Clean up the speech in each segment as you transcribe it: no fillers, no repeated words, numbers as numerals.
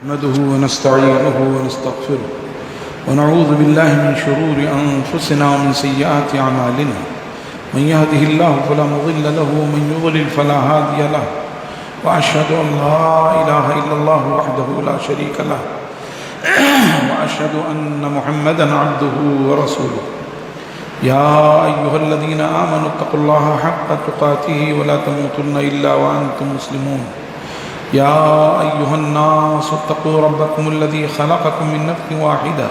نحمده ونستعينه ونستغفره ونعوذ بالله من شرور أنفسنا ومن سيئات أعمالنا من يهده الله فلا مضل له ومن يضلل فلا هادي له وأشهد أن لا إله إلا الله وحده لا شريك له وأشهد أن محمدا عبده ورسوله يا أيها الذين آمنوا اتقوا الله حق تقاته ولا تموتن إلا وأنتم مسلمون يا أيها الناس اتقوا ربكم الذي خلقكم من نفس واحدة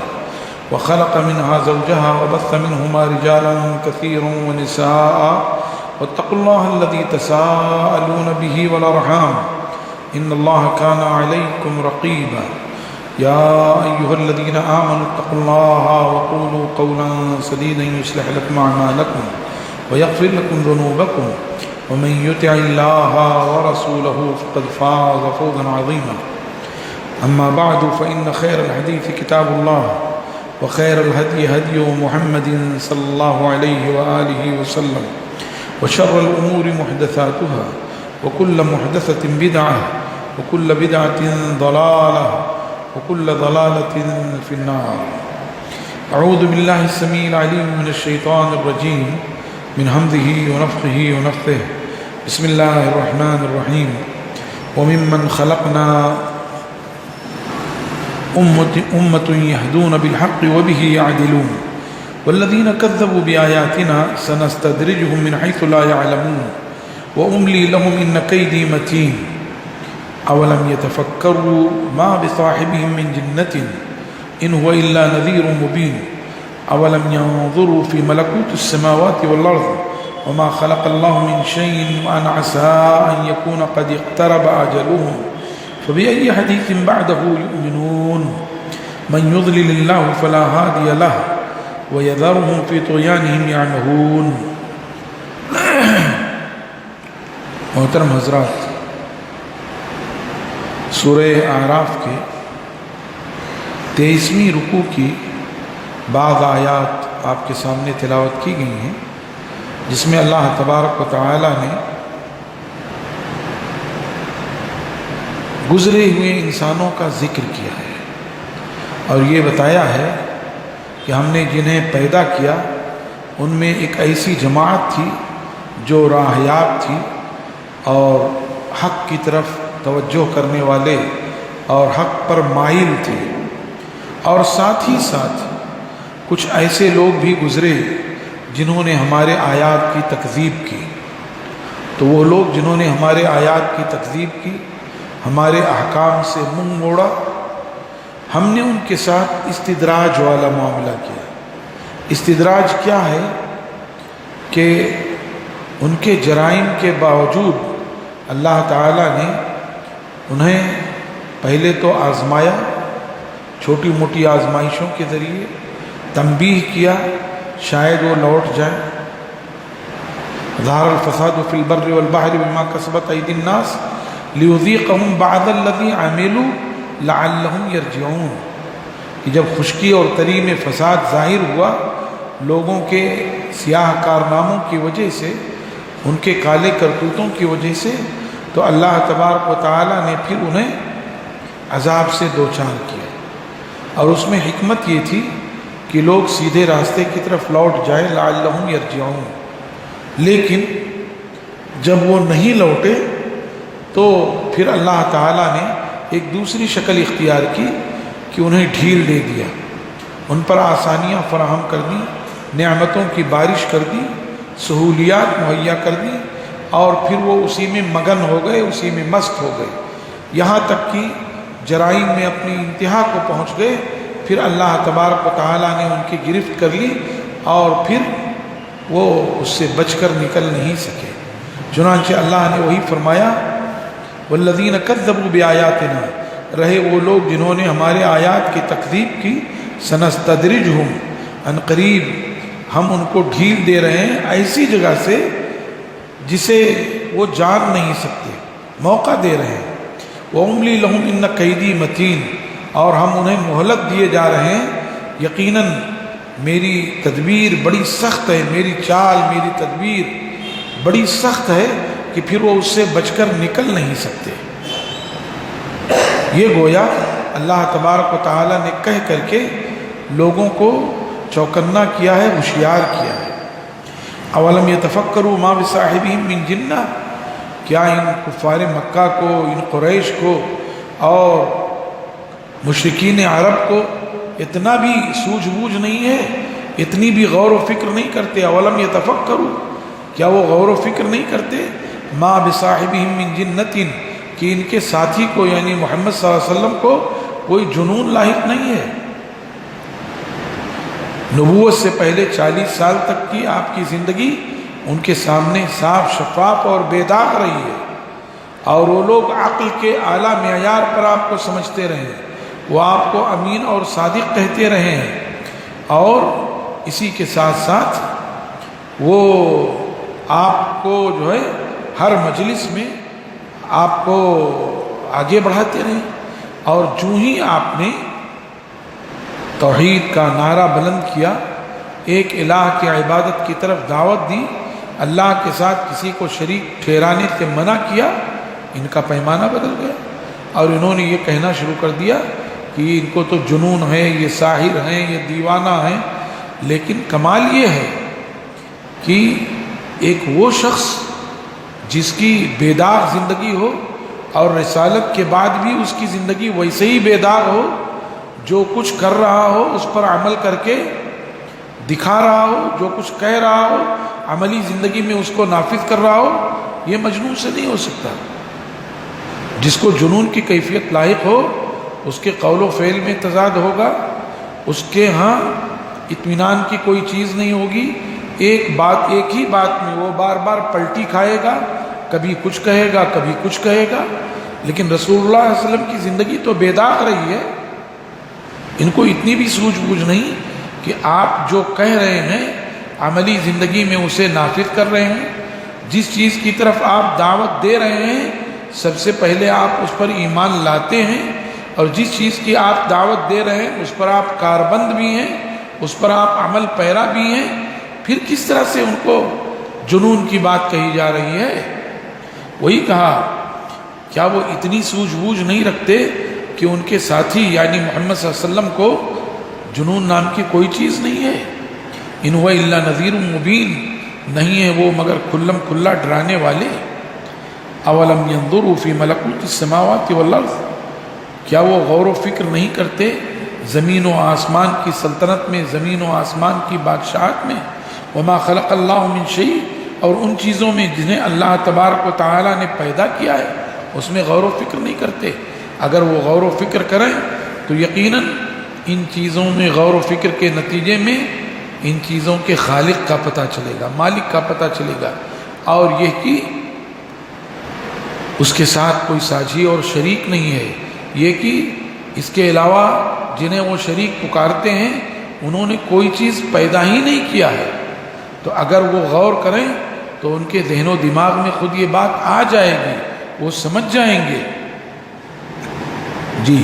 وخلق منها زوجها وبث منهما رجالا كثيرا ونساء واتقوا الله الذي تساءلون به والأرحام إن الله كان عليكم رقيبا يا أيها الذين آمنوا اتقوا الله وقولوا قولا سديدا يصلح لكم أعمالكم ويغفر لكم ذنوبكم ومن يطع الله ورسوله فقد فاز فوزا عظيما أما بعد فإن خير الحديث كتاب الله وخير الهدي هدي محمد صلى الله عليه وآله وسلم وشر الأمور محدثاتها وكل محدثة بدعة وكل بدعة ضلالة وكل ضلالة في النار. أعوذ بالله السميع العليم من الشيطان الرجيم من همزه ونفخه ونفثه. بسم الله الرحمن الرحيم. وممن خلقنا أمة يهدون بالحق وبه يعدلون والذين كذبوا بآياتنا سنستدرجهم من حيث لا يعلمون وأملي لهم إن كيدي متين أولم يتفكروا ما بصاحبهم من جنة إن هو إلا نذير مبين أولم ينظروا في ملكوت السماوات والأرض وما خلق الله من شيء وأن عسى أن يكون قد اقترب أجلهم فبأي حديث بعده يؤمنون من يضلل الله فلا هادي له ويذرهم في طغيانهم يعمهون. محترم حضرات، سورہ اعراف کے 23ویں رکوع کی بعض آیات آپ کے سامنے تلاوت کی گئی ہیں، جس میں اللہ تبارک و تعالی نے گزرے ہوئے انسانوں کا ذکر کیا ہے اور یہ بتایا ہے کہ ہم نے جنہیں پیدا کیا ان میں ایک ایسی جماعت تھی جو راہیاب تھی اور حق کی طرف توجہ کرنے والے اور حق پر مائل تھے، اور ساتھ ہی ساتھ کچھ ایسے لوگ بھی گزرے جنہوں نے ہمارے آیات کی تکذیب کی. تو وہ لوگ جنہوں نے ہمارے آیات کی تکذیب کی، ہمارے احکام سے منہ موڑا، ہم نے ان کے ساتھ استدراج والا معاملہ کیا. استدراج کیا ہے کہ ان کے جرائم کے باوجود اللہ تعالیٰ نے انہیں پہلے تو آزمایا، چھوٹی موٹی آزمائشوں کے ذریعے تنبیہ کیا شاید وہ لوٹ جائیں. ظہر الفساد فی البر والبحر بما کسبت ایدی الناس لیذیقہم بعض الذی عملوا لعلہم یرجعون. کہ جب خشکی اور تری میں فساد ظاہر ہوا لوگوں کے سیاہ کارناموں کی وجہ سے، ان کے کالے کرتوتوں کی وجہ سے، تو اللہ تبارک و تعالی نے پھر انہیں عذاب سے دوچار کیا. اور اس میں حکمت یہ تھی کہ لوگ سیدھے راستے کی طرف لوٹ جائیں لعلہم یرجعون. لیکن جب وہ نہیں لوٹے تو پھر اللہ تعالیٰ نے ایک دوسری شکل اختیار کی کہ انہیں ڈھیل دے دیا، ان پر آسانیاں فراہم کر دی، نعمتوں کی بارش کر دی، سہولیات مہیا کر دی، اور پھر وہ اسی میں مگن ہو گئے، اسی میں مست ہو گئے، یہاں تک کہ جرائم میں اپنی انتہا کو پہنچ گئے. پھر اللہ تبارک و تعالیٰ نے ان کی گرفت کر لی اور پھر وہ اس سے بچ کر نکل نہیں سکے. چنانچہ اللہ نے وہی فرمایا والذین کذبوا بآیاتنا، رہے وہ لوگ جنہوں نے ہمارے آیات کی تکذیب کی، سنستدرجہم، ان قریب ہم ان کو ڈھیل دے رہے ہیں ایسی جگہ سے جسے وہ جان نہیں سکتے، موقع دے رہے ہیں. وَأُمْلِي لَهُمْ إِنَّ كَيْدِي مَتِينٌ، اور ہم انہیں مہلت دیے جا رہے ہیں، یقیناً میری تدبیر بڑی سخت ہے، میری چال، میری تدبیر بڑی سخت ہے کہ پھر وہ اس سے بچ کر نکل نہیں سکتے. یہ گویا اللہ تبارک و تعالیٰ نے کہہ کر کے لوگوں کو چوکنا کیا ہے، ہوشیار کیا ہے۔ اولم یتفکروا ما بصاحبہم من جنہ، کیا ان کفار مکہ کو، ان قریش کو اور مشرکین عرب کو اتنا بھی سوجھ بوجھ نہیں ہے، اتنی بھی غور و فکر نہیں کرتے؟ اولم یتفکروا، کیا وہ غور و فکر نہیں کرتے؟ ما بصاحبہم من جنۃ، کہ ان کے ساتھی کو یعنی محمد صلی اللہ علیہ وسلم کو کوئی جنون لاحق نہیں ہے۔ نبوت سے پہلے 40 سال تک کی آپ کی زندگی ان کے سامنے صاف شفاف اور بے داغ رہی ہے، اور وہ لوگ عقل کے اعلیٰ معیار پر آپ کو سمجھتے رہے ہیں، وہ آپ کو امین اور صادق کہتے رہے ہیں، اور اسی کے ساتھ ساتھ وہ آپ کو جو ہے ہر مجلس میں آپ کو آگے بڑھاتے رہے، اور جو ہی آپ نے توحید کا نعرہ بلند کیا، ایک الہ کی عبادت کی طرف دعوت دی، اللہ کے ساتھ کسی کو شریک ٹھہرانے سے منع کیا، ان کا پیمانہ بدل گیا، اور انہوں نے یہ کہنا شروع کر دیا کہ ان کو تو جنون ہے، یہ ساحر ہیں، یہ دیوانہ ہیں۔ لیکن کمال یہ ہے کہ ایک وہ شخص جس کی بے داغ زندگی ہو اور رسالت کے بعد بھی اس کی زندگی ویسے ہی بے داغ ہو، جو کچھ کر رہا ہو اس پر عمل کر کے دکھا رہا ہو، جو کچھ کہہ رہا ہو عملی زندگی میں اس کو نافذ کر رہا ہو، یہ مجنون سے نہیں ہو سکتا۔ جس کو جنون کی کیفیت لاحق ہو، اس کے قول و فعل میں تضاد ہوگا، اس کے ہاں اطمینان کی کوئی چیز نہیں ہوگی، ایک ہی بات میں وہ بار بار پلٹی کھائے گا، کبھی کچھ کہے گا کبھی کچھ کہے گا۔ لیکن رسول اللہ صلی اللہ علیہ وسلم کی زندگی تو بے داغ رہی ہے، ان کو اتنی بھی سوجھ بوجھ نہیں کہ آپ جو کہہ رہے ہیں عملی زندگی میں اسے نافذ کر رہے ہیں، جس چیز کی طرف آپ دعوت دے رہے ہیں سب سے پہلے آپ اس پر ایمان لاتے ہیں، اور جس چیز کی آپ دعوت دے رہے ہیں اس پر آپ کاربند بھی ہیں، اس پر آپ عمل پیرا بھی ہیں، پھر کس طرح سے ان کو جنون کی بات کہی جا رہی ہے؟ وہی کہا، کیا وہ اتنی سوجھ بوجھ نہیں رکھتے کہ ان کے ساتھی یعنی محمد صلی اللہ علیہ وسلم کو جنون نام کی کوئی چیز نہیں ہے؟ ان هو الا نذیر مبین، نہیں ہے وہ مگر کھلم کھلا ڈرانے والے۔ اولم ينظروا فی ملکوت السماوات والارض، کیا وہ غور و فکر نہیں کرتے زمین و آسمان کی سلطنت میں، زمین و آسمان کی بادشاہت میں؟ وما خلق اللہ من شیء، اور ان چیزوں میں جنہیں اللہ تبارک و تعالیٰ نے پیدا کیا ہے اس میں غور و فکر نہیں کرتے۔ اگر وہ غور و فکر کریں تو یقیناً ان چیزوں میں غور و فکر کے نتیجے میں ان چیزوں کے خالق کا پتہ چلے گا، مالک کا پتہ چلے گا، اور یہ کہ اس کے ساتھ کوئی ساجھی اور شریک نہیں ہے، یہ کہ اس کے علاوہ جنہیں وہ شریک پکارتے ہیں انہوں نے کوئی چیز پیدا ہی نہیں کیا ہے۔ تو اگر وہ غور کریں تو ان کے ذہن و دماغ میں خود یہ بات آ جائے گی، وہ سمجھ جائیں گے۔ جی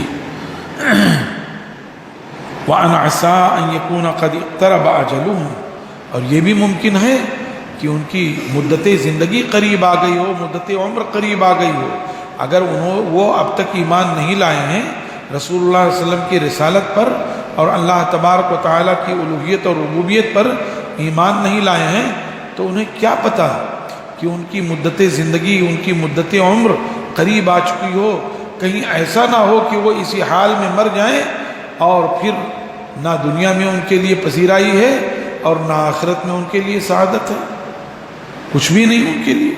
وَأَنْ عَسَىٰ أَنْ يَكُونَ قَدْ اقْتَرَبَ أَجَلُهُمْ، اور یہ بھی ممکن ہے کہ ان کی مدت زندگی قریب آ گئی ہو، مدت عمر قریب آ گئی ہو، اگر وہ اب تک ایمان نہیں لائے ہیں رسول اللہ صلی اللہ علیہ وسلم کی رسالت پر اور اللہ تبارک و تعالیٰ کی الوہیت اور ربوبیت پر ایمان نہیں لائے ہیں، تو انہیں کیا پتہ کہ ان کی مدت زندگی، ان کی مدت عمر قریب آ چکی ہو۔ کہیں ایسا نہ ہو کہ وہ اسی حال میں مر جائیں اور پھر نہ دنیا میں ان کے لیے پذیرائی ہے اور نہ آخرت میں ان کے لیے سعادت ہے، کچھ بھی نہیں ان کے لیے۔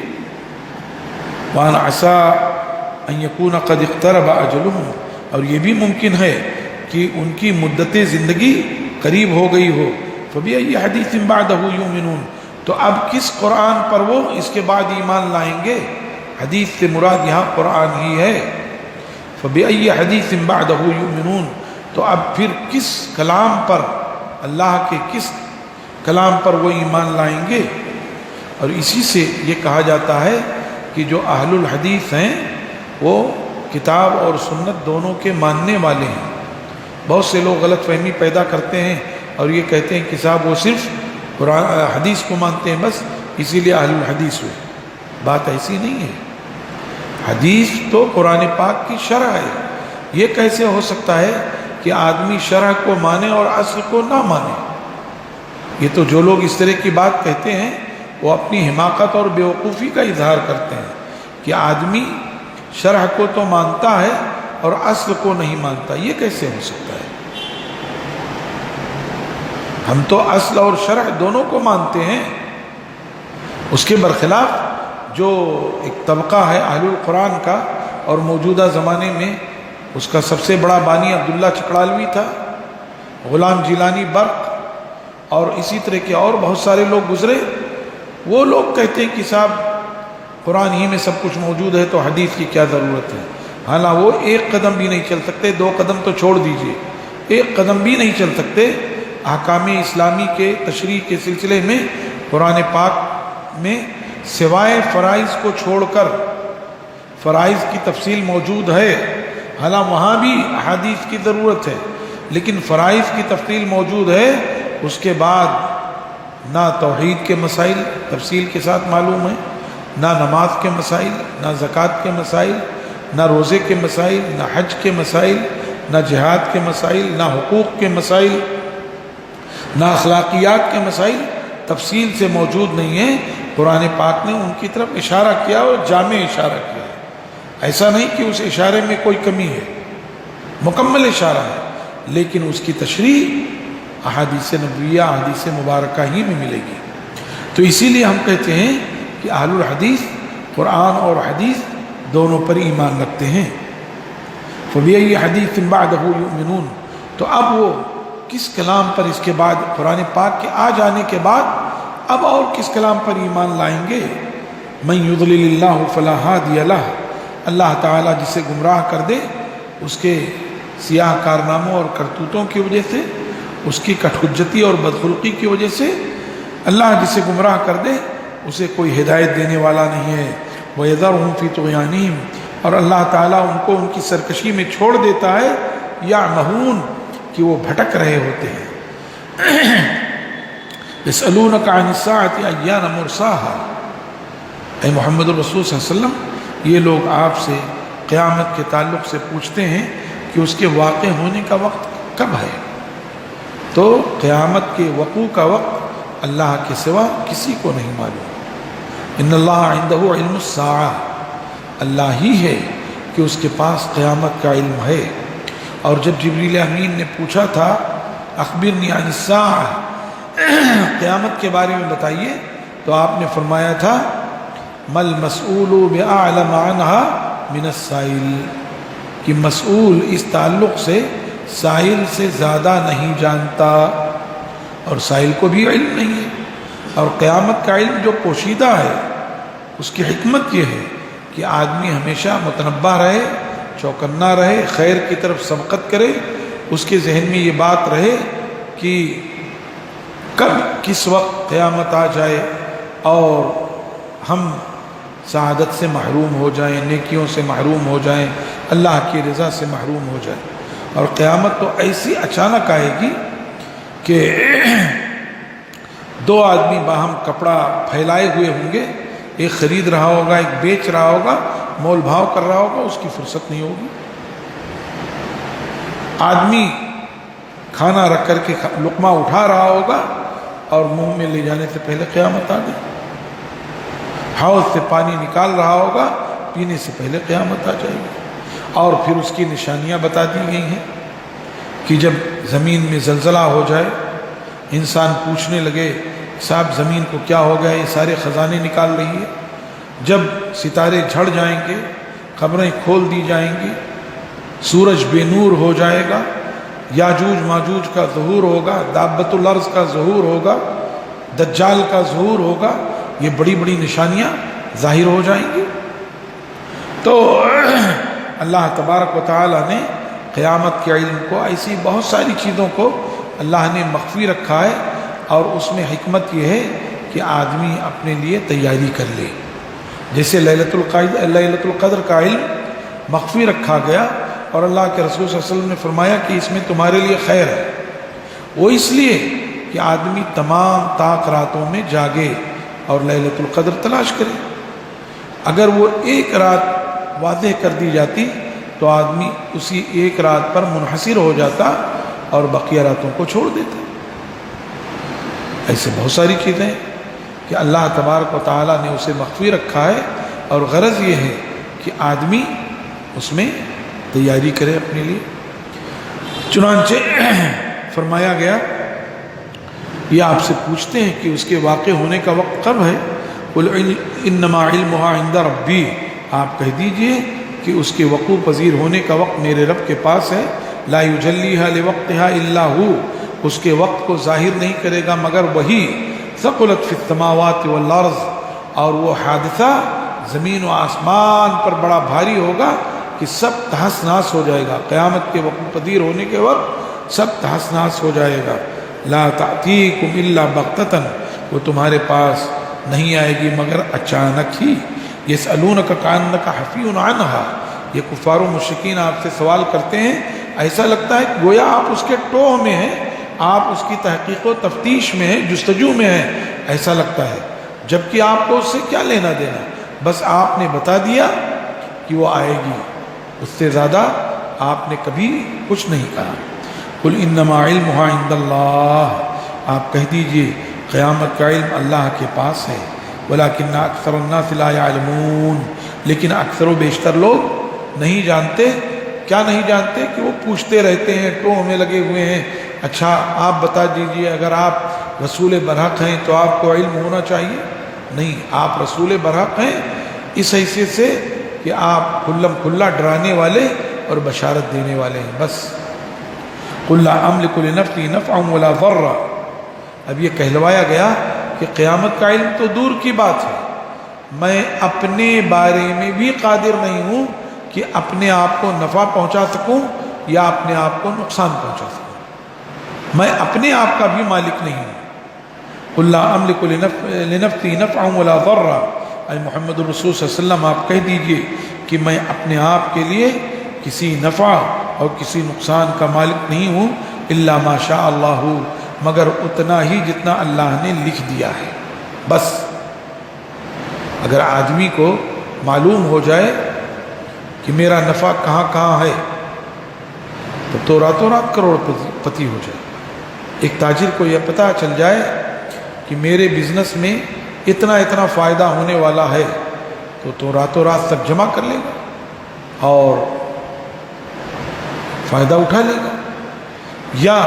وَأَنْ عَسَىٰ أَنْ يَكُونَ قَدْ اقْتَرَبَ أَجَلُهُمْ، اور یہ بھی ممکن ہے کہ ان کی مدت زندگی قریب ہو گئی ہو۔ فَبِأَيِّ حَدِيثٍ بَعْدَهُ يُؤْمِنُونَ، تو اب کس قرآن پر وہ اس کے بعد ایمان لائیں گے؟ حدیث سے مراد یہاں قرآن ہی ہے۔ فَبِأَيِّ حَدِيثٍ بَعْدَهُ يُؤْمِنُونَ، تو اب پھر کس کلام پر، اللہ کے کس کلام پر وہ ایمان لائیں گے؟ اور اسی سے یہ کہا جاتا ہے کہ جو اہل الحدیث ہیں وہ کتاب اور سنت دونوں کے ماننے والے ہیں۔ بہت سے لوگ غلط فہمی پیدا کرتے ہیں اور یہ کہتے ہیں کہ صاحب وہ صرف قرآن حدیث کو مانتے ہیں، بس اسی لیے اہل الحدیث ہوئے۔ بات ایسی نہیں ہے، حدیث تو قرآن پاک کی شرح ہے، یہ کیسے ہو سکتا ہے کہ آدمی شرع کو مانے اور اصل کو نہ مانے؟ یہ تو جو لوگ اس طرح کی بات کہتے ہیں وہ اپنی حماقت اور بیوقوفی کا اظہار کرتے ہیں کہ آدمی شرع کو تو مانتا ہے اور اصل کو نہیں مانتا. یہ کیسے ہو سکتا ہے؟ ہم تو اصل اور شرع دونوں کو مانتے ہیں. اس کے برخلاف جو ایک طبقہ ہے اہل القرآن کا، اور موجودہ زمانے میں اس کا سب سے بڑا بانی عبداللہ چکڑالوی تھا، غلام جیلانی برق، اور اسی طرح کے اور بہت سارے لوگ گزرے. وہ لوگ کہتے ہیں کہ صاحب قرآن ہی میں سب کچھ موجود ہے تو حدیث کی کیا ضرورت ہے. حالانکہ وہ ایک قدم بھی نہیں چل سکتے، 2 قدم تو چھوڑ دیجئے، 1 قدم بھی نہیں چل سکتے احکام اسلامی کے تشریح کے سلسلے میں. قرآن پاک میں سوائے فرائض کو چھوڑ کر فرائض کی تفصیل موجود ہے، حالانکہ وہاں بھی احادیث کی ضرورت ہے، لیکن فرائض کی تفصیل موجود ہے. اس کے بعد نہ توحید کے مسائل تفصیل کے ساتھ معلوم ہے، نہ نماز کے مسائل، نہ زکوٰۃ کے مسائل، نہ روزے کے مسائل، نہ حج کے مسائل، نہ جہاد کے مسائل، نہ حقوق کے مسائل، نہ اخلاقیات کے مسائل تفصیل سے موجود نہیں ہیں. قرآن پاک نے ان کی طرف اشارہ کیا اور جامع اشارہ کیا. ایسا نہیں کہ اس اشارے میں کوئی کمی ہے، مکمل اشارہ ہے، لیکن اس کی تشریح احادیث نبویہ احادیث مبارکہ ہی میں ملے گی. تو اسی لیے ہم کہتے ہیں کہ اہل الحدیث قرآن اور حدیث دونوں پر ایمان رکھتے ہیں. فَبِأَيِّ حَدِيثٍ بَعْدَهُ يُؤْمِنُونَ. تو اب وہ کس کلام پر اس کے بعد، قرآن پاک کے آ جانے کے بعد اب اور کس کلام پر ایمان لائیں گے؟ مَن يُضْلِلِ اللَّهُ فَلَا هَادِيَ لَهُ. اللہ تعالیٰ جسے گمراہ کر دے اس کے سیاہ کارناموں اور کرتوتوں کی وجہ سے، اس کی کٹ حجتی اور بدخلقی کی وجہ سے، اللہ جسے گمراہ کر دے اسے کوئی ہدایت دینے والا نہیں ہے. وَيَذَرُهُمْ فِي طُغْيَانِهِمْ. اور اللہ تعالیٰ ان کو ان کی سرکشی میں چھوڑ دیتا ہے. يَعْمَهُونَ. کہ وہ بھٹک رہے ہوتے ہیں. يَسْأَلُونَكَ عَنِ السَّاعَةِ أَيَّانَ مُرْسَاهَا. اے محمد رسول صلی اللہ علیہ وسلم، یہ لوگ آپ سے قیامت کے تعلق سے پوچھتے ہیں کہ اس کے واقع ہونے کا وقت کب ہے. تو قیامت کے وقوع کا وقت اللہ کے سوا کسی کو نہیں معلوم. ان اللہ عنده علم الساعہ. اللہ ہی ہے کہ اس کے پاس قیامت کا علم ہے. اور جب جبریل امین نے پوچھا تھا اخبرنی عن الساعہ، قیامت کے بارے میں بتائیے، تو آپ نے فرمایا تھا مل مسئول بأعلم عنها من السائل، کہ مسئول اس تعلق سے سائل سے زیادہ نہیں جانتا، اور سائل کو بھی علم نہیں ہے. اور قیامت کا علم جو پوشیدہ ہے اس کی حکمت یہ ہے کہ آدمی ہمیشہ متنبہ رہے، چوکنا رہے، خیر کی طرف سبقت کرے. اس کے ذہن میں یہ بات رہے کہ کب کس وقت قیامت آ جائے اور ہم سعادت سے محروم ہو جائیں، نیکیوں سے محروم ہو جائیں، اللہ کی رضا سے محروم ہو جائیں. اور قیامت تو ایسی اچانک آئے گی کہ 2 آدمی باہم کپڑا پھیلائے ہوئے ہوں گے، ایک خرید رہا ہوگا، ایک بیچ رہا ہوگا، مول بھاؤ کر رہا ہوگا، اس کی فرصت نہیں ہوگی. آدمی کھانا رکھ کر کے لقمہ اٹھا رہا ہوگا اور منہ میں لے جانے سے پہلے قیامت آ گئی. حوض سے پانی نکال رہا ہوگا، پینے سے پہلے قیامت آ جائے گی. اور پھر اس کی نشانیاں بتا دی گئی ہیں کہ جب زمین میں زلزلہ ہو جائے، انسان پوچھنے لگے صاحب زمین کو کیا ہو گیا، یہ سارے خزانے نکال رہی ہے. جب ستارے جھڑ جائیں گے، قبریں کھول دی جائیں گی، سورج بے نور ہو جائے گا، یاجوج ماجوج کا ظہور ہوگا، دابۃ الارض کا ظہور ہوگا، دجال کا ظہور ہوگا، یہ بڑی بڑی نشانیاں ظاہر ہو جائیں گی. تو اللہ تبارک و تعالی نے قیامت کے علم کو، ایسی بہت ساری چیزوں کو اللہ نے مخفی رکھا ہے، اور اس میں حکمت یہ ہے کہ آدمی اپنے لیے تیاری کر لے. جیسے لیلۃ القدر کا علم مخفی رکھا گیا، اور اللہ کے رسول صلی اللہ علیہ وسلم نے فرمایا کہ اس میں تمہارے لیے خیر ہے. وہ اس لیے کہ آدمی تمام طاق راتوں میں جاگے اور لیلۃ القدر تلاش کرے. اگر وہ ایک رات واضح کر دی جاتی تو آدمی اسی ایک رات پر منحصر ہو جاتا اور بقیہ راتوں کو چھوڑ دیتا۔ ایسے بہت ساری چیزیں کہ اللہ تبارک و تعالیٰ نے اسے مخفی رکھا ہے، اور غرض یہ ہے کہ آدمی اس میں تیاری کرے اپنے لیے۔ چنانچہ فرمایا گیا، یہ آپ سے پوچھتے ہیں کہ اس کے واقع ہونے کا وقت کب ہے؟ قل انما علمها عند ربی، آپ کہہ دیجئے کہ اس کے وقوع پذیر ہونے کا وقت میرے رب کے پاس ہے۔ لا یجلیها لوقتها الا هو، اس کے وقت کو ظاہر نہیں کرے گا مگر وہی۔ ثقلت فی السماوات والارض، اور وہ حادثہ زمین و آسمان پر بڑا بھاری ہوگا کہ سب تہس ناس ہو جائے گا۔ قیامت کے وقوع پذیر ہونے کے وقت سب تہس ناس ہو جائے گا۔ لا تأتیکم الا بغتۃ، وہ تمہارے پاس نہیں آئے گی مگر اچانک ہی۔ یسألونک کأنک حفی عنہا، یہ کفار و مشرکین آپ سے سوال کرتے ہیں، ایسا لگتا ہے گویا آپ اس کے ٹوہ میں ہیں، آپ اس کی تحقیق و تفتیش میں ہیں، جستجو میں ہیں، ایسا لگتا ہے، جبکہ آپ کو اس سے کیا لینا دینا، بس آپ نے بتا دیا کہ وہ آئے گی، اس سے زیادہ آپ نے کبھی کچھ نہیں کہا۔ قل انما علمها عند اللہ، آپ کہہ دیجئے قیامت کا علم اللہ کے پاس ہے۔ ولکن اکثر الناس لا يعلمون، لیکن اکثر و بیشتر لوگ نہیں جانتے۔ کیا نہیں جانتے؟ کہ وہ پوچھتے رہتے ہیں، ٹوہ میں لگے ہوئے ہیں۔ اچھا آپ بتا دیجئے، اگر آپ رسول برحق ہیں تو آپ کو علم ہونا چاہیے؟ نہیں، آپ رسول برحق ہیں اس حیثیت سے کہ آپ کھلم کھلا ڈرانے والے اور بشارت دینے والے ہیں، بس۔ قل لا املک لنفسی نفعا ولا ضرا، اب یہ کہلوایا گیا کہ قیامت کا علم تو دور کی بات ہے، میں اپنے بارے میں بھی قادر نہیں ہوں کہ اپنے آپ کو نفع پہنچا سکوں یا اپنے آپ کو نقصان پہنچا سکوں، میں اپنے آپ کا بھی مالک نہیں ہوں۔ قل لا املک لنفسی نفعا ولا ضرا، اے محمد رسول صلی اللہ علیہ وسلم آپ کہہ دیجئے کہ میں اپنے آپ کے لیے کسی نفع اور کسی نقصان کا مالک نہیں ہوں، الا ما شاء اللہ، مگر اتنا ہی جتنا اللہ نے لکھ دیا ہے، بس۔ اگر آدمی کو معلوم ہو جائے کہ میرا نفع کہاں کہاں ہے تو راتوں رات کروڑ پتی ہو جائے۔ ایک تاجر کو یہ پتہ چل جائے کہ میرے بزنس میں اتنا اتنا فائدہ ہونے والا ہے تو راتوں رات تک جمع کر لے گا اور فائدہ اٹھا لے گا۔ یا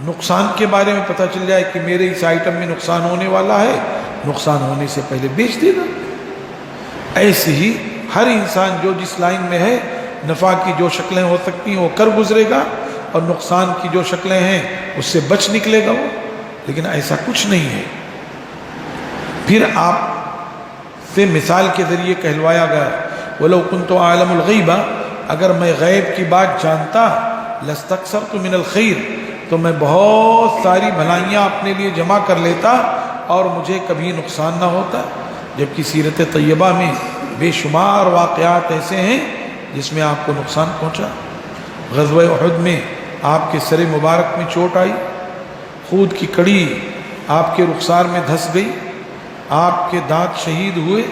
نقصان کے بارے میں پتہ چل جائے کہ میرے اس آئٹم میں نقصان ہونے والا ہے، نقصان ہونے سے پہلے بیچ دے گا۔ ایسے ہی ہر انسان جو جس لائن میں ہے، نفع کی جو شکلیں ہو سکتی ہیں وہ کر گزرے گا، اور نقصان کی جو شکلیں ہیں اس سے بچ نکلے گا وہ، لیکن ایسا کچھ نہیں ہے۔ پھر آپ سے مثال کے ذریعے کہلوایا گیا، وَلَوْ كُنْتُ عَالَمُ الْغَيْبَ، اگر میں غیب کی بات جانتا، لَاسْتَكْثَرْتُ مِنَ الْخَيْرِ، تو میں بہت ساری بھلائیاں اپنے لیے جمع کر لیتا اور مجھے کبھی نقصان نہ ہوتا۔ جبکہ سیرت طیبہ میں بے شمار واقعات ایسے ہیں جس میں آپ کو نقصان پہنچا۔ غزوہ احد میں آپ کے سر مبارک میں چوٹ آئی، خود کی کڑی آپ کے رخسار میں دھس گئی، آپ کے دانت شہید ہوئے،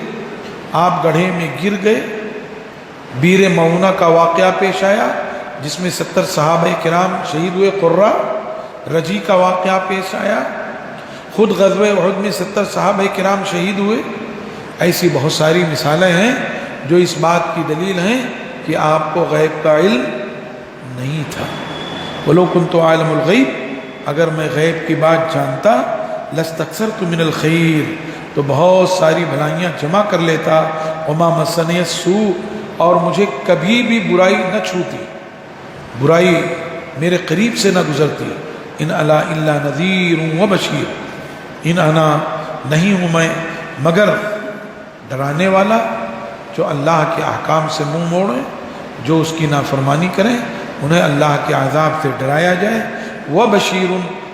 آپ گڑھے میں گر گئے۔ بیر معونہ کا واقعہ پیش آیا جس میں 70 صحابہ کرام شہید ہوئے، قرہ رجی کا واقعہ پیش آیا، خود غزوہ احد میں 70 صحابہ کرام شہید ہوئے۔ ایسی بہت ساری مثالیں ہیں جو اس بات کی دلیل ہیں کہ آپ کو غیب کا علم نہیں تھا۔ وَلَوْ كُنْتُ عَالَمُ الْغَيْبِ، اگر میں غیب کی بات جانتا، لَاسْتَكْثَرْتُ مِنَ الْخَيْرِ، تو بہت ساری بھلائیاں جمع کر لیتا۔ وَمَا مَسَّنِيَ السُّوءُ، اور مجھے کبھی بھی برائی نہ چھوتی، برائی میرے قریب سے نہ گزرتی۔ ان الا الا نذیر و بشیر، ان انا نہیں ہوں میں مگر ڈرانے والا، جو اللہ کے احکام سے منہ موڑیں، جو اس کی نافرمانی کریں انہیں اللہ کے عذاب سے ڈرایا جائے۔ و بشیر،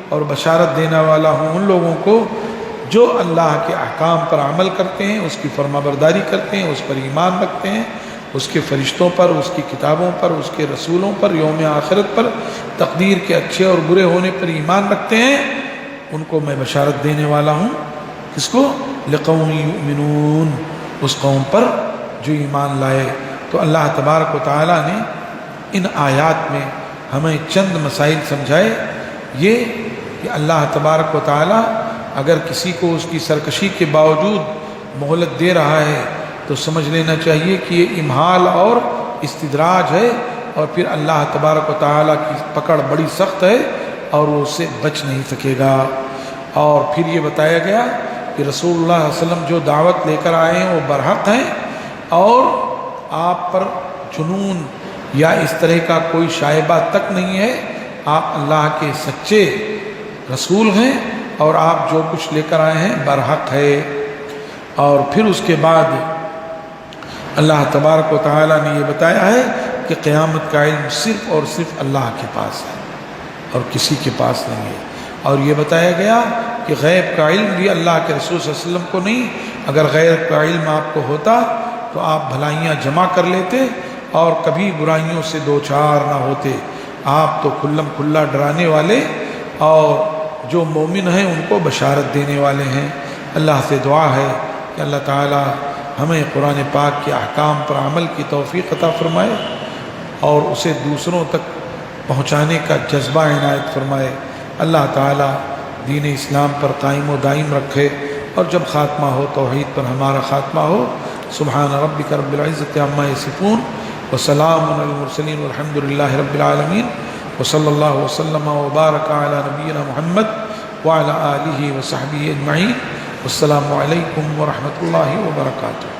اور بشارت دینے والا ہوں ان لوگوں کو جو اللہ کے احکام پر عمل کرتے ہیں، اس کی فرما برداری کرتے ہیں، اس پر ایمان رکھتے ہیں، اس کے فرشتوں پر، اس کی کتابوں پر، اس کے رسولوں پر، یوم آخرت پر، تقدیر کے اچھے اور برے ہونے پر ایمان رکھتے ہیں، ان کو میں بشارت دینے والا ہوں۔ کس کو؟ لقوم یؤمنون، اس قوم پر جو ایمان لائے۔ تو تو اللہ تبارک و تعالیٰ نے ان آیات میں ہمیں چند مسائل سمجھائے، یہ کہ اللہ تبارک و تعالیٰ اگر کسی کو اس کی سرکشی کے باوجود مہلت دے رہا ہے تو سمجھ لینا چاہیے کہ یہ امہال اور استدراج ہے، اور پھر اللہ تبارک و تعالیٰ کی پکڑ بڑی سخت ہے اور وہ اس سے بچ نہیں سکے گا۔ اور پھر یہ بتایا گیا کہ رسول اللہ صلی اللہ علیہ وسلم جو دعوت لے کر آئے ہیں وہ برحق ہیں، اور آپ پر جنون یا اس طرح کا کوئی شائبہ تک نہیں ہے، آپ اللہ کے سچے رسول ہیں اور آپ جو کچھ لے کر آئے ہیں برحق ہے۔ اور پھر اس کے بعد اللہ تبارک و تعالیٰ نے یہ بتایا ہے کہ قیامت کا علم صرف اور صرف اللہ کے پاس ہے اور کسی کے پاس نہیں ہے، اور یہ بتایا گیا کہ غیب کا علم بھی اللہ کے رسول صلی اللہ علیہ وسلم کو نہیں۔ اگر غیب کا علم آپ کو ہوتا تو آپ بھلائیاں جمع کر لیتے اور کبھی برائیوں سے دوچار نہ ہوتے۔ آپ تو کھلم کھلا ڈرانے والے اور جو مومن ہیں ان کو بشارت دینے والے ہیں۔ اللہ سے دعا ہے کہ اللہ تعالی ہمیں قرآن پاک کے احکام پر عمل کی توفیق عطا فرمائے اور اسے دوسروں تک پہنچانے کا جذبہ عنایت فرمائے۔ اللہ تعالی دین اسلام پر قائم و دائم رکھے، اور جب خاتمہ ہو توحید پر ہمارا خاتمہ ہو۔ سبحان ربک رب العزت عما یصفون وسلام علی المرسلین والحمد للہ رب العالمین، وصلی اللہ وسلم وبارک علی نبینا محمد وعلی آلہ وصحبہ اجمعین۔ السلام علیکم ورحمۃ اللہ وبرکاتہ۔